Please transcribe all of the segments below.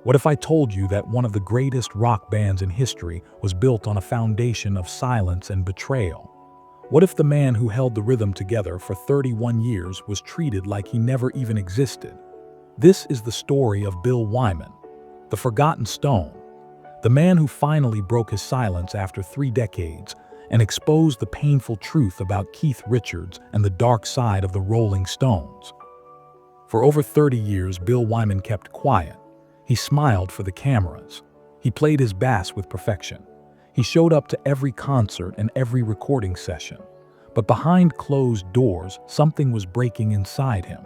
What if I told you that one of the greatest rock bands in history was built on a foundation of silence and betrayal? What if the man who held the rhythm together for 31 years was treated like he never even existed? This is the story of Bill Wyman, the forgotten stone, the man who finally broke his silence after 3 decades and exposed the painful truth about Keith Richards and the dark side of the Rolling Stones. For over 30 years, Bill Wyman kept quiet. He smiled for the cameras. He played his bass with perfection. He showed up to every concert and every recording session. But behind closed doors, something was breaking inside him.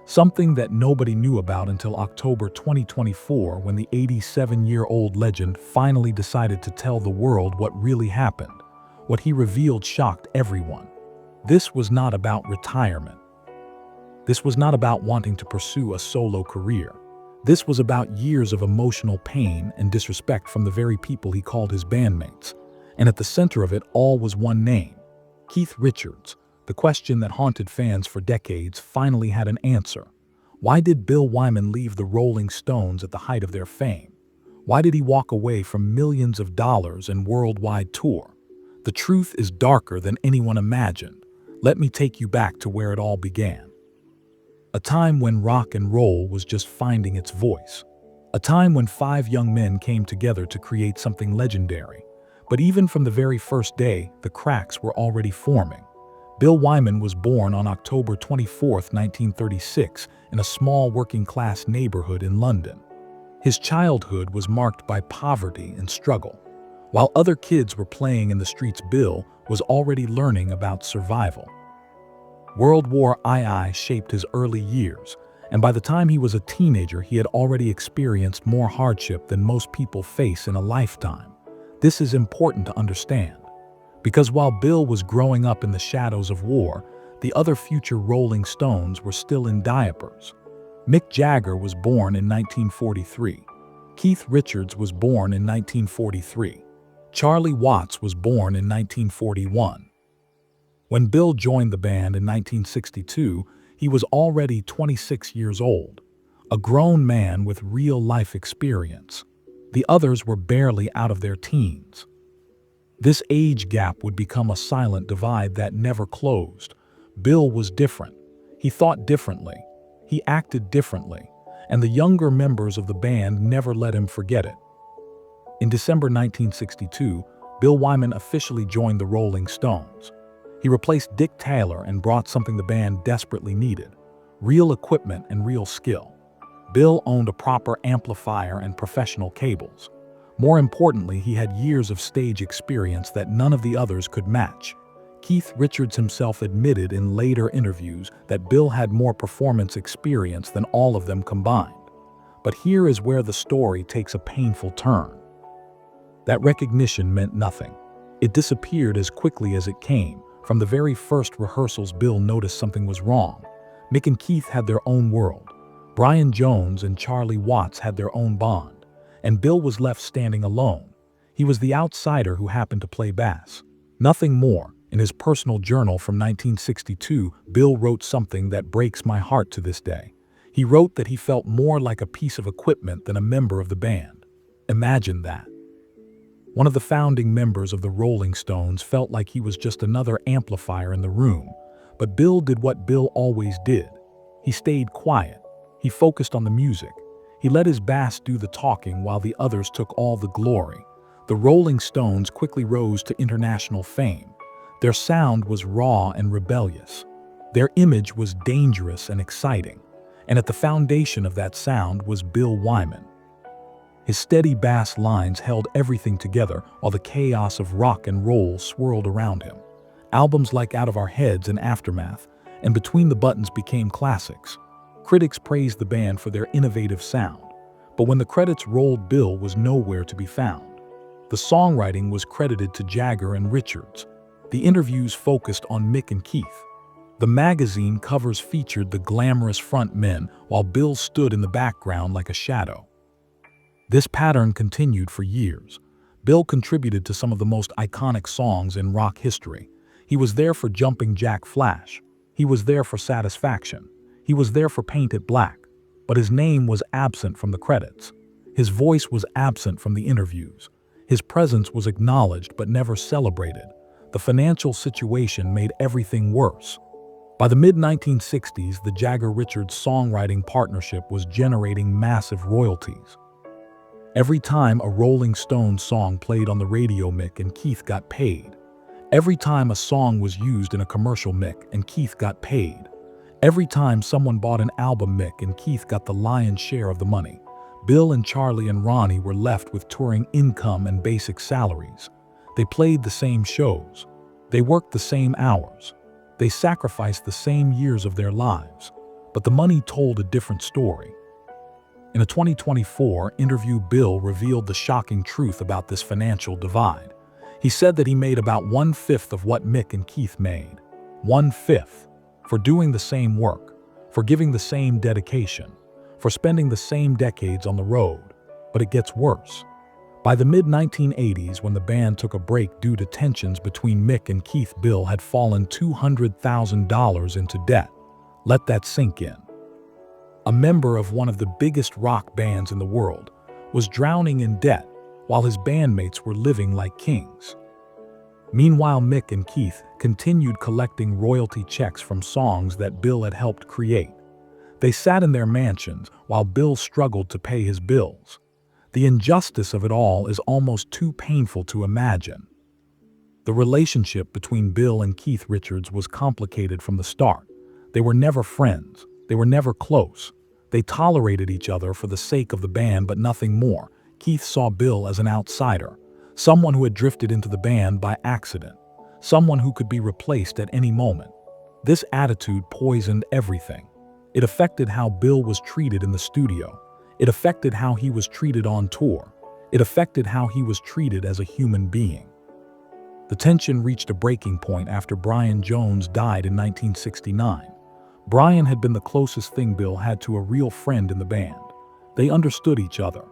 Something that nobody knew about until October 2024, when the 87-year-old legend finally decided to tell the world what really happened. What he revealed shocked everyone. This was not about retirement. This was not about wanting to pursue a solo career. This was about years of emotional pain and disrespect from the very people he called his bandmates. And at the center of it all was one name: Keith Richards. The question that haunted fans for decades finally had an answer. Why did Bill Wyman leave the Rolling Stones at the height of their fame? Why did he walk away from millions of dollars and worldwide tour? The truth is darker than anyone imagined. Let me take you back to where it all began. A time when rock and roll was just finding its voice. A time when 5 young men came together to create something legendary. But even from the very first day, the cracks were already forming. Bill Wyman was born on October 24, 1936, in a small working-class neighborhood in London. His childhood was marked by poverty and struggle. While other kids were playing in the streets, Bill was already learning about survival. World War II shaped his early years, and by the time he was a teenager, he had already experienced more hardship than most people face in a lifetime. This is important to understand, because while Bill was growing up in the shadows of war, the other future Rolling Stones were still in diapers. Mick Jagger was born in 1943. Keith Richards was born in 1943. Charlie Watts was born in 1941. When Bill joined the band in 1962, he was already 26 years old, a grown man with real-life experience. The others were barely out of their teens. This age gap would become a silent divide that never closed. Bill was different. He thought differently. He acted differently, and the younger members of the band never let him forget it. In December 1962, Bill Wyman officially joined the Rolling Stones. He replaced Dick Taylor and brought something the band desperately needed: real equipment and real skill. Bill owned a proper amplifier and professional cables. More importantly, he had years of stage experience that none of the others could match. Keith Richards himself admitted in later interviews that Bill had more performance experience than all of them combined. But here is where the story takes a painful turn. That recognition meant nothing. It disappeared as quickly as it came. From the very first rehearsals, Bill noticed something was wrong. Mick and Keith had their own world. Brian Jones and Charlie Watts had their own bond. And Bill was left standing alone. He was the outsider who happened to play bass. Nothing more. In his personal journal from 1962, Bill wrote something that breaks my heart to this day. He wrote that he felt more like a piece of equipment than a member of the band. Imagine that. One of the founding members of the Rolling Stones felt like he was just another amplifier in the room. But Bill did what Bill always did. He stayed quiet. He focused on the music. He let his bass do the talking while the others took all the glory. The Rolling Stones quickly rose to international fame. Their sound was raw and rebellious. Their image was dangerous and exciting. And at the foundation of that sound was Bill Wyman. His steady bass lines held everything together while the chaos of rock and roll swirled around him. Albums like Out of Our Heads and Aftermath and Between the Buttons became classics. Critics praised the band for their innovative sound, but when the credits rolled, Bill was nowhere to be found. The songwriting was credited to Jagger and Richards. The interviews focused on Mick and Keith. The magazine covers featured the glamorous front men while Bill stood in the background like a shadow. This pattern continued for years. Bill contributed to some of the most iconic songs in rock history. He was there for Jumping Jack Flash. He was there for Satisfaction. He was there for Paint It Black. But his name was absent from the credits. His voice was absent from the interviews. His presence was acknowledged but never celebrated. The financial situation made everything worse. By the mid-1960s, the Jagger-Richards songwriting partnership was generating massive royalties. Every time a Rolling Stones song played on the radio, Mick and Keith got paid. Every time a song was used in a commercial, Mick and Keith got paid. Every time someone bought an album, Mick and Keith got the lion's share of the money. Bill and Charlie and Ronnie were left with touring income and basic salaries. They played the same shows. They worked the same hours. They sacrificed the same years of their lives. But the money told a different story. In a 2024 interview, Bill revealed the shocking truth about this financial divide. He said that he made about 1/5 of what Mick and Keith made. 1/5. For doing the same work, for giving the same dedication, for spending the same decades on the road. But it gets worse. By the mid-1980s, when the band took a break due to tensions between Mick and Keith, Bill had fallen $200,000 into debt. Let that sink in. A member of one of the biggest rock bands in the world was drowning in debt while his bandmates were living like kings. Meanwhile, Mick and Keith continued collecting royalty checks from songs that Bill had helped create. They sat in their mansions while Bill struggled to pay his bills. The injustice of it all is almost too painful to imagine. The relationship between Bill and Keith Richards was complicated from the start. They were never friends. They were never close. They tolerated each other for the sake of the band, but nothing more. Keith saw Bill as an outsider, someone who had drifted into the band by accident, someone who could be replaced at any moment. This attitude poisoned everything. It affected how Bill was treated in the studio. It affected how he was treated on tour. It affected how he was treated as a human being. The tension reached a breaking point after Brian Jones died in 1969. Brian had been the closest thing Bill had to a real friend in the band. They understood each other.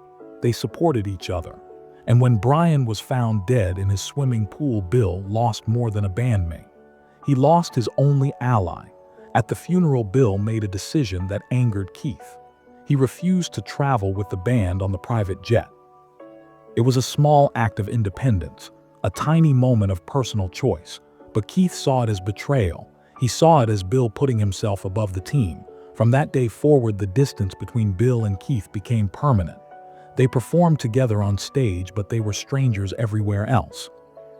They supported each other. And when Brian was found dead in his swimming pool, Bill lost more than a bandmate. He lost his only ally. At the funeral, Bill made a decision that angered Keith. He refused to travel with the band on the private jet. It was a small act of independence, a tiny moment of personal choice, but Keith saw it as betrayal. He saw it as Bill putting himself above the team. From that day forward, the distance between Bill and Keith became permanent. They performed together on stage, but they were strangers everywhere else.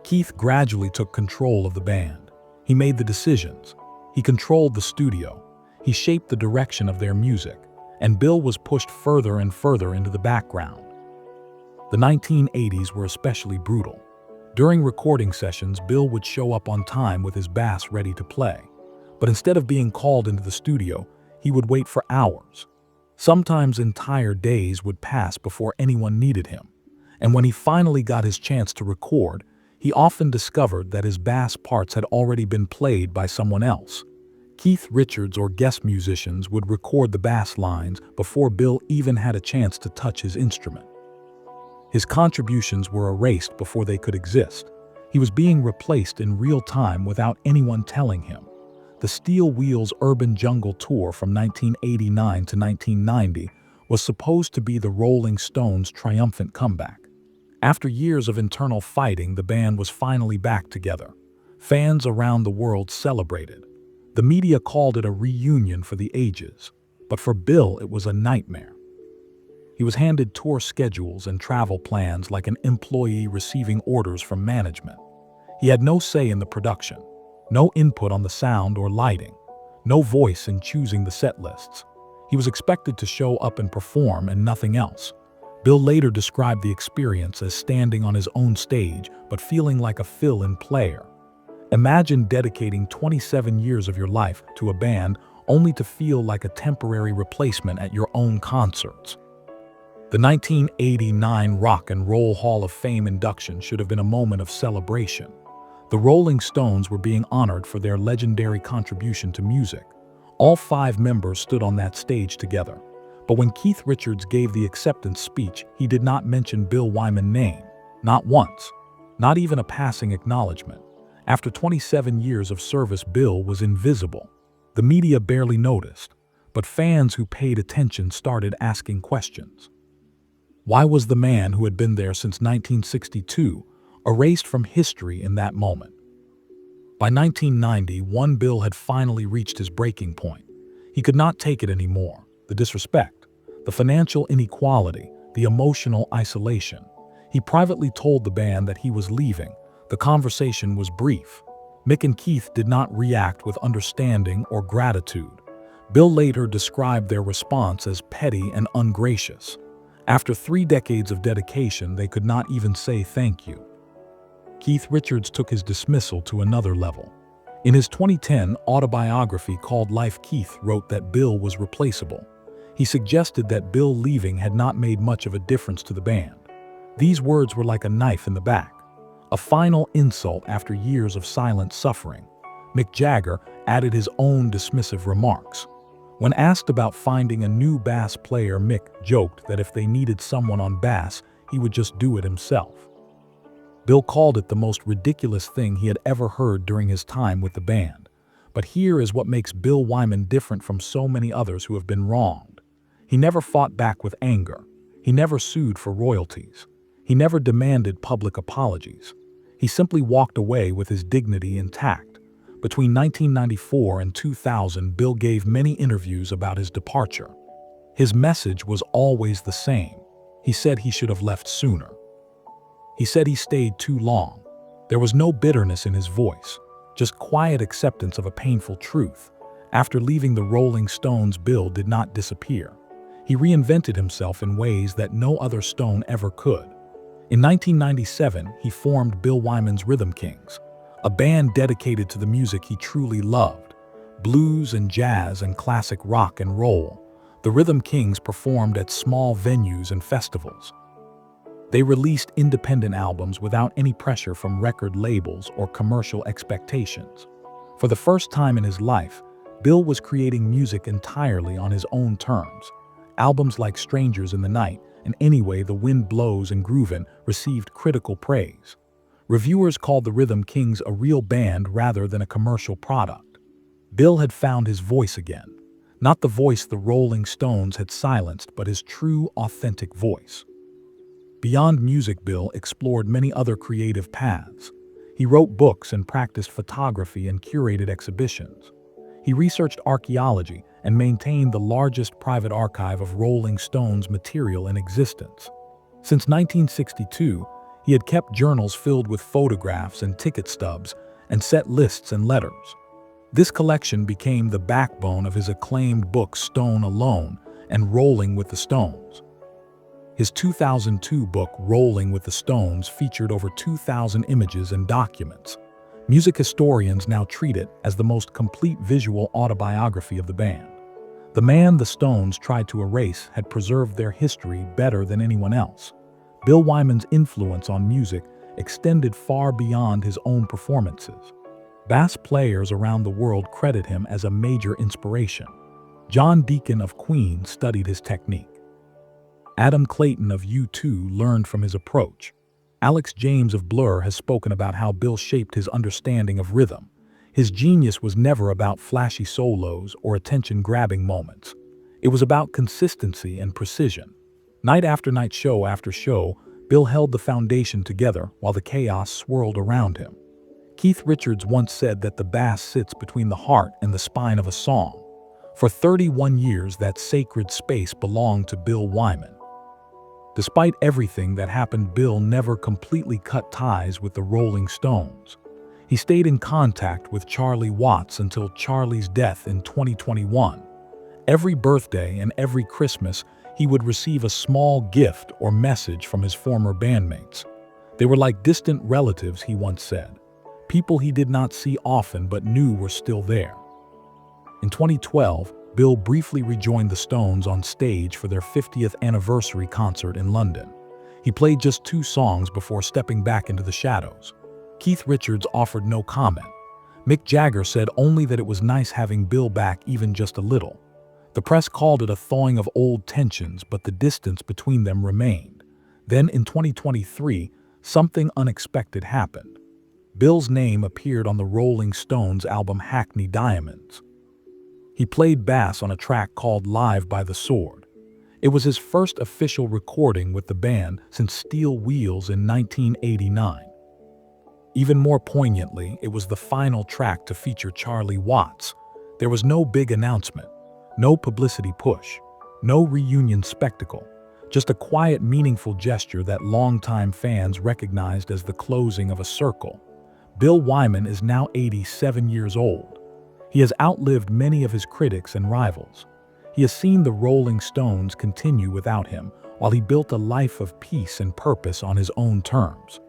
Keith gradually took control of the band. He made the decisions. He controlled the studio. He shaped the direction of their music. And Bill was pushed further and further into the background. The 1980s were especially brutal. During recording sessions, Bill would show up on time with his bass ready to play. But instead of being called into the studio, he would wait for hours. Sometimes entire days would pass before anyone needed him. And when he finally got his chance to record, he often discovered that his bass parts had already been played by someone else. Keith Richards or guest musicians would record the bass lines before Bill even had a chance to touch his instrument. His contributions were erased before they could exist. He was being replaced in real time without anyone telling him. The Steel Wheels Urban Jungle Tour from 1989 to 1990 was supposed to be the Rolling Stones' triumphant comeback. After years of internal fighting, the band was finally back together. Fans around the world celebrated. The media called it a reunion for the ages, but for Bill it was a nightmare. He was handed tour schedules and travel plans like an employee receiving orders from management. He had no say in the production, no input on the sound or lighting, no voice in choosing the set lists. He was expected to show up and perform and nothing else. Bill later described the experience as standing on his own stage but feeling like a fill-in player. Imagine dedicating 27 years of your life to a band only to feel like a temporary replacement at your own concerts. The 1989 Rock and Roll Hall of Fame induction should have been a moment of celebration. The Rolling Stones were being honored for their legendary contribution to music. All 5 members stood on that stage together. But when Keith Richards gave the acceptance speech, he did not mention Bill Wyman's name. Not once. Not even a passing acknowledgement. After 27 years of service, Bill was invisible. The media barely noticed, but fans who paid attention started asking questions. Why was the man who had been there since 1962 erased from history in that moment? By 1990, Bill had finally reached his breaking point. He could not take it anymore. The disrespect, the financial inequality, the emotional isolation. He privately told the band that he was leaving. The conversation was brief. Mick and Keith did not react with understanding or gratitude. Bill later described their response as petty and ungracious. After 3 decades of dedication, they could not even say thank you. Keith Richards took his dismissal to another level. In his 2010 autobiography called Life, Keith wrote that Bill was replaceable. He suggested that Bill leaving had not made much of a difference to the band. These words were like a knife in the back, a final insult after years of silent suffering. Mick Jagger added his own dismissive remarks. When asked about finding a new bass player, Mick joked that if they needed someone on bass, he would just do it himself. Bill called it the most ridiculous thing he had ever heard during his time with the band. But here is what makes Bill Wyman different from so many others who have been wronged. He never fought back with anger. He never sued for royalties. He never demanded public apologies. He simply walked away with his dignity intact. Between 1994 and 2000, Bill gave many interviews about his departure. His message was always the same. He said he should have left sooner. He said he stayed too long. There was no bitterness in his voice, just quiet acceptance of a painful truth. After leaving the Rolling Stones, Bill did not disappear. He reinvented himself in ways that no other Stone ever could. In 1997, he formed Bill Wyman's Rhythm Kings, a band dedicated to the music he truly loved, blues and jazz and classic rock and roll. The Rhythm Kings performed at small venues and festivals. They released independent albums without any pressure from record labels or commercial expectations. For the first time in his life, Bill was creating music entirely on his own terms. Albums like Strangers in the Night and Anyway the Wind Blows and Groovin' received critical praise. Reviewers called the Rhythm Kings a real band rather than a commercial product. Bill had found his voice again. Not the voice the Rolling Stones had silenced, but his true, authentic voice. Beyond music, Bill explored many other creative paths. He wrote books and practiced photography and curated exhibitions. He researched archaeology and maintained the largest private archive of Rolling Stones material in existence. Since 1962, he had kept journals filled with photographs and ticket stubs and set lists and letters. This collection became the backbone of his acclaimed book Stone Alone and Rolling with the Stones. His 2002 book, Rolling with the Stones, featured over 2,000 images and documents. Music historians now treat it as the most complete visual autobiography of the band. The man the Stones tried to erase had preserved their history better than anyone else. Bill Wyman's influence on music extended far beyond his own performances. Bass players around the world credit him as a major inspiration. John Deacon of Queen studied his technique. Adam Clayton of U2 learned from his approach. Alex James of Blur has spoken about how Bill shaped his understanding of rhythm. His genius was never about flashy solos or attention-grabbing moments. It was about consistency and precision. Night after night, show after show, Bill held the foundation together while the chaos swirled around him. Keith Richards once said that the bass sits between the heart and the spine of a song. For 31 years, that sacred space belonged to Bill Wyman. Despite everything that happened, Bill never completely cut ties with the Rolling Stones. He stayed in contact with Charlie Watts until Charlie's death in 2021. Every birthday and every Christmas, he would receive a small gift or message from his former bandmates. They were like distant relatives, he once said. People he did not see often but knew were still there. In 2012, Bill briefly rejoined the Stones on stage for their 50th anniversary concert in London. He played just 2 songs before stepping back into the shadows. Keith Richards offered no comment. Mick Jagger said only that it was nice having Bill back, even just a little. The press called it a thawing of old tensions, but the distance between them remained. Then in 2023, something unexpected happened. Bill's name appeared on the Rolling Stones album Hackney Diamonds. He played bass on a track called Live by the Sword. It was his first official recording with the band since Steel Wheels in 1989. Even more poignantly, it was the final track to feature Charlie Watts. There was no big announcement, no publicity push, no reunion spectacle, just a quiet, meaningful gesture that longtime fans recognized as the closing of a circle. Bill Wyman is now 87 years old. He has outlived many of his critics and rivals. He has seen the Rolling Stones continue without him, while he built a life of peace and purpose on his own terms.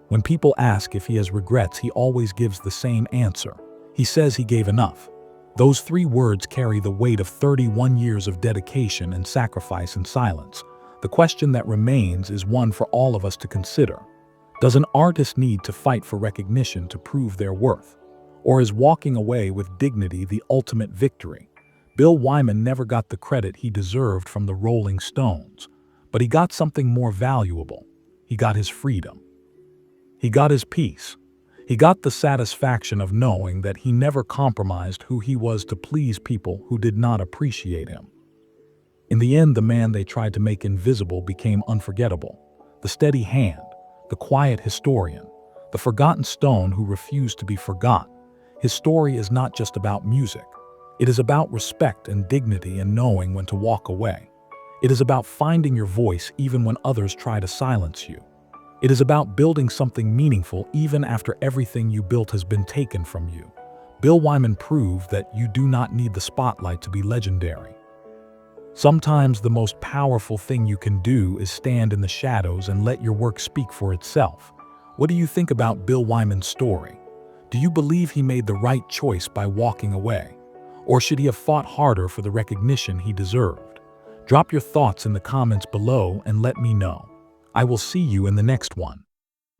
When people ask if he has regrets, he always gives the same answer. He says he gave enough. Those 3 words carry the weight of 31 years of dedication and sacrifice in silence. The question that remains is one for all of us to consider. Does an artist need to fight for recognition to prove their worth? Or is walking away with dignity the ultimate victory? Bill Wyman never got the credit he deserved from the Rolling Stones, but he got something more valuable. He got his freedom. He got his peace. He got the satisfaction of knowing that he never compromised who he was to please people who did not appreciate him. In the end, the man they tried to make invisible became unforgettable. The steady hand, the quiet historian, the forgotten stone who refused to be forgot. His story is not just about music. It is about respect and dignity and knowing when to walk away. It is about finding your voice even when others try to silence you. It is about building something meaningful even after everything you built has been taken from you. Bill Wyman proved that you do not need the spotlight to be legendary. Sometimes the most powerful thing you can do is stand in the shadows and let your work speak for itself. What do you think about Bill Wyman's story? Do you believe he made the right choice by walking away? Or should he have fought harder for the recognition he deserved? Drop your thoughts in the comments below and let me know. I will see you in the next one.